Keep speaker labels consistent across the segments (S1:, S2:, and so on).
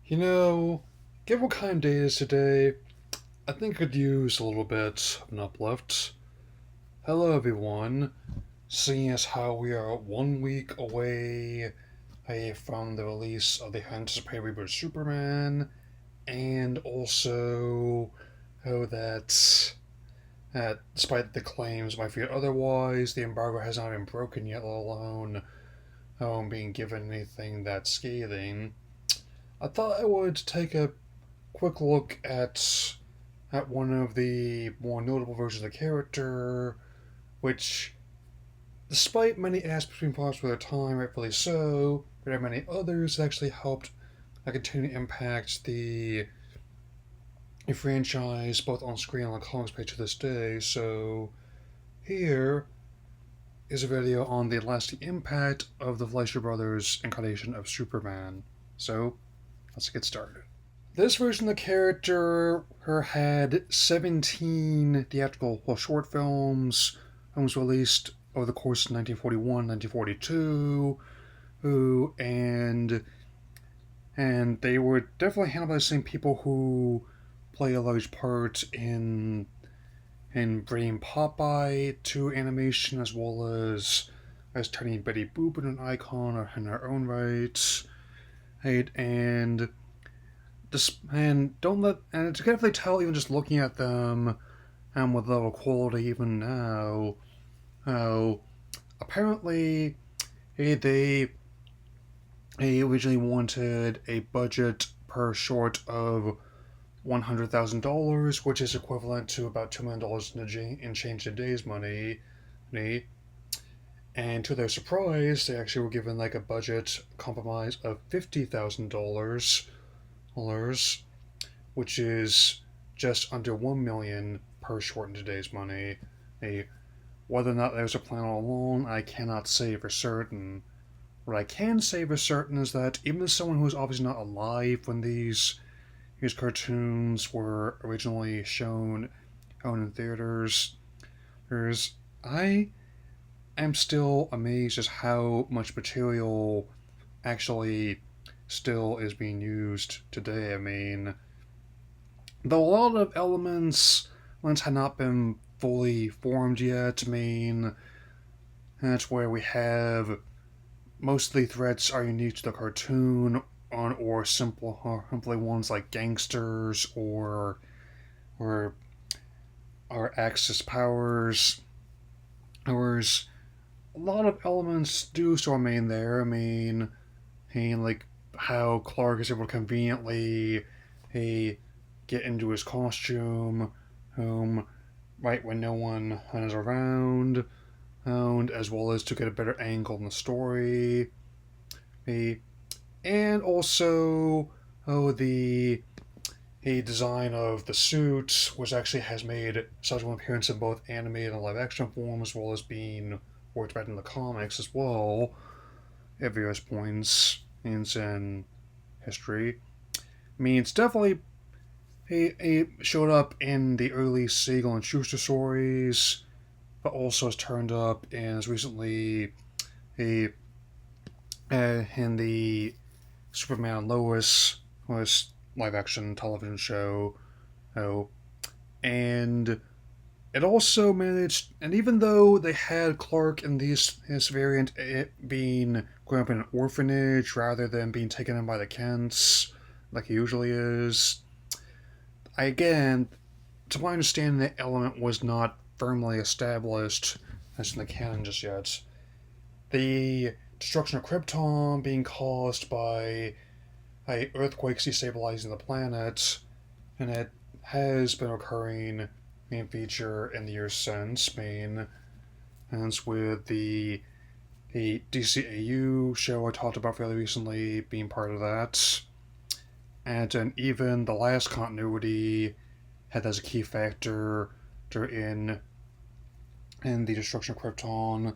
S1: You know, given what kind of day it is today, I think I could use a little bit of an uplift. Hello, everyone. Seeing as how we are 1 week away from the release of the anticipated reboot of Superman, and also that despite the claims might feel otherwise, the embargo has not been broken yet, let alone being given anything that's scathing. I thought I would take a quick look at one of the more notable versions of the character, which, despite many aspects being paused for their time, rightfully so, there are many others that actually helped continue to impact the franchise both on screen and on the comics page to this day. So here is a video on the lasting impact of the Fleischer brothers' incarnation of Superman. So let's get started. This version of the character had 17 theatrical short films and was released over the course of 1941, 1942, and they were definitely handled by the same people who play a large part in bringing Popeye to animation, as well as turning Betty Boop into an icon in her own right, right, and it's definitely tell even just looking at them and with level quality even now how apparently they originally wanted a budget per short of $100,000, which is equivalent to about $2 million in change today's money. And to their surprise, they actually were given like a budget compromise of $50,000, which is just under $1 million per short in today's money. Whether or not there was a plan all along, I cannot say for certain. What I can say for certain is that even as someone who was obviously not alive when these cartoons were originally shown in theaters, I am still amazed as how much material actually still is being used today. I mean, though a lot of elements had not been fully formed yet, I mean, that's where we have most of the threats are unique to the cartoon, or simply ones like gangsters or Axis powers. Whereas a lot of elements do still remain there. I mean, like how Clark is able to conveniently get into his costume right when no one is around, as well as to get a better angle in the story. And also, the design of the suit, which actually has made subsequent appearance in both animated and live action form, as well as being worked back in the comics as well at various points in history. I mean, it's definitely he showed up in the early Siegel and Schuster stories, but also has turned up in as recently a in the Superman Lois live action television show. Oh, and it also managed, and even though they had Clark in this variant, it being growing up in an orphanage rather than being taken in by the Kents like he usually is, again, to my understanding, the element was not firmly established as in the canon just yet. The destruction of Krypton being caused by earthquakes destabilizing the planet, and it has been a recurring main feature in the years since. Main and with the DCAU show I talked about fairly recently being part of that, and even the last continuity had as a key factor in the destruction of Krypton,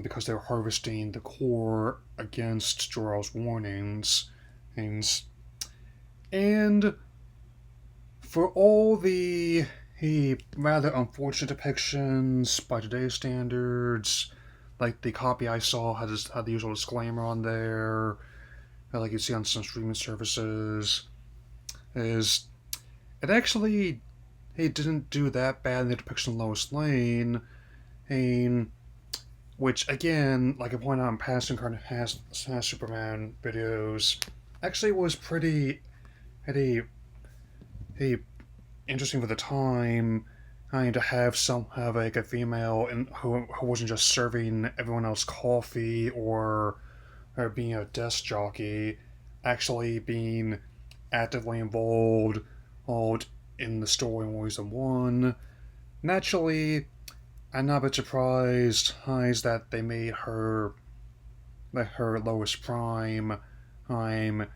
S1: because they were harvesting the core against Jor-El's warnings. And for all the rather unfortunate depictions by today's standards, like the copy I saw had the usual disclaimer on there, like you see on some streaming services, is it actually it didn't do that bad in the depiction of Lois Lane, and which again, like I pointed out in past past Superman videos, actually was pretty interesting for the time. I mean, to have like a female and who wasn't just serving everyone else coffee or being a desk jockey, actually being actively involved in the story in more ways than one. Naturally, I'm not a bit surprised that they made her Lois Prime I'm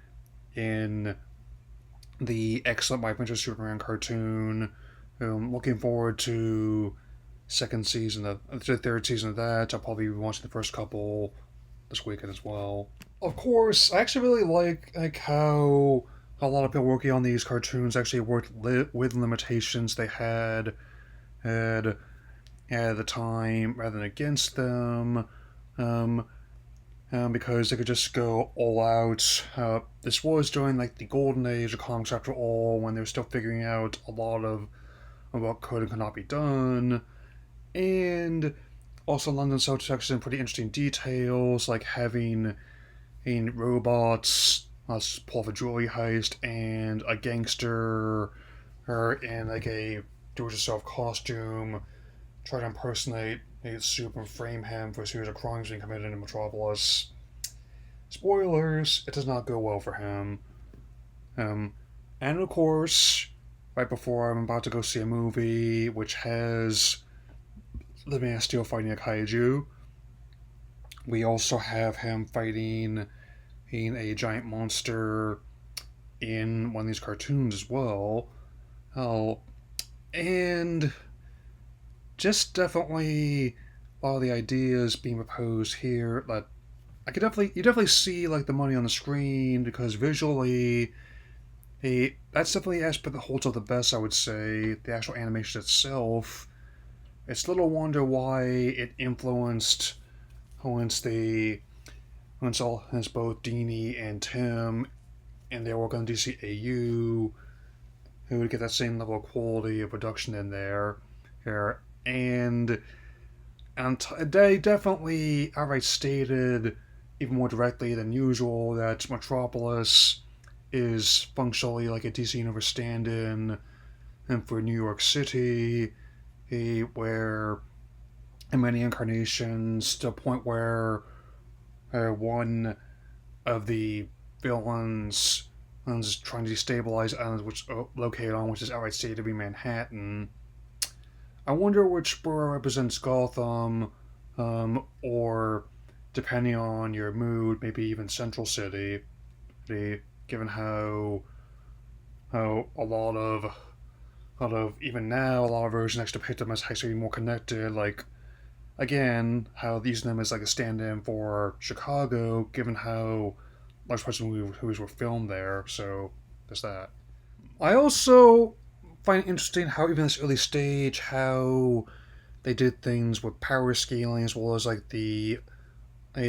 S1: in the excellent Mike Winter Superman cartoon. Looking forward to the third season of that. I'll probably be watching the first couple this weekend as well. Of course, I actually really like how a lot of people working on these cartoons actually worked with limitations they had at the time rather than against them. Um, because they could just go all out. This was during like the golden age of comics, after all, when they were still figuring out a lot of what could and could not be done, and also London South Texas in pretty interesting details, like having robots pull off a jewelry heist and a gangster in like a do-it-yourself costume try to impersonate a soup and frame him for a series of crimes being committed in Metropolis. Spoilers, it does not go well for him. And of course, right before I'm about to go see a movie which has the Man of Steel fighting a kaiju, we also have him fighting a giant monster in one of these cartoons as well. Oh, and just definitely a lot of the ideas being proposed here that you definitely see like the money on the screen because visually that's definitely the aspect that holds up the best, I would say. The actual animation itself, it's little wonder why it influenced both Dini and Tim and their work on DCAU, who would get that same level of quality of production in there here. And they definitely outright stated, even more directly than usual, that Metropolis is functionally like a DC Universe stand-in and for New York City, where in many incarnations, to the point where one of the villains is trying to destabilize islands which located on which is outright stated to be Manhattan. I wonder which borough represents Gotham, or depending on your mood, maybe even Central City. Given how a lot of even now a lot of versions actually depict them as actually more connected. Like again, how using them as like a stand-in for Chicago, given how large parts of the movies were filmed there. So there's that. I also find it interesting how even this early stage how they did things with power scaling as well as like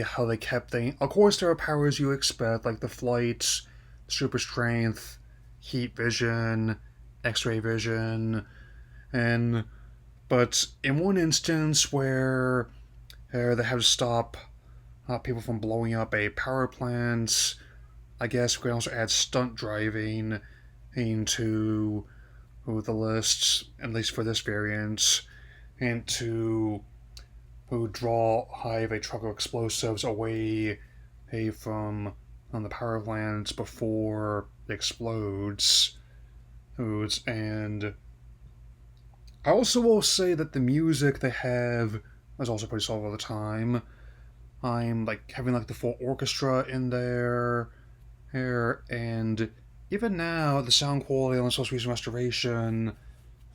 S1: how they kept things. Of course, there are powers you expect like the flight, super strength, heat vision, X-ray vision, and but in one instance where they have to stop people from blowing up a power plant, I guess we can also add stunt driving into the list, at least for this variant, and to draw Hive a truck of explosives away from on the power plants before it explodes. And I also will say that the music they have is also pretty solid all the time. I'm like having like the full orchestra in there, and even now the sound quality on the most recent restoration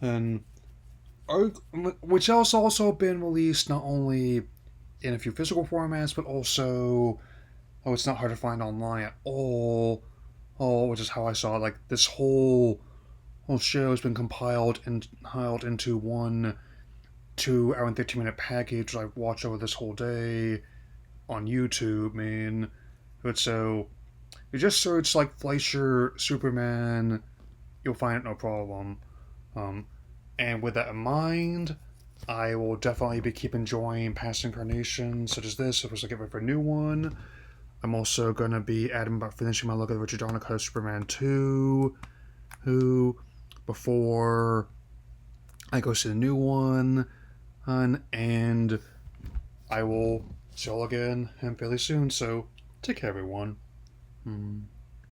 S1: and which has also been released not only in a few physical formats, but also it's not hard to find online at all. Which is how I saw it. Like this whole show has been compiled into one 2 hour and 15-minute package that I've watched over this whole day on YouTube. Man, but so You just search like Fleischer Superman, you'll find it no problem. Um, and with that in mind, I will definitely be keep enjoying past incarnations such as this. If I was to get ready for a new one, I'm also going to be adamant about finishing my look at the Richard Donner cut of Superman 2, who, before I go see the new one, and I will see you all again and fairly soon. So take care, everyone.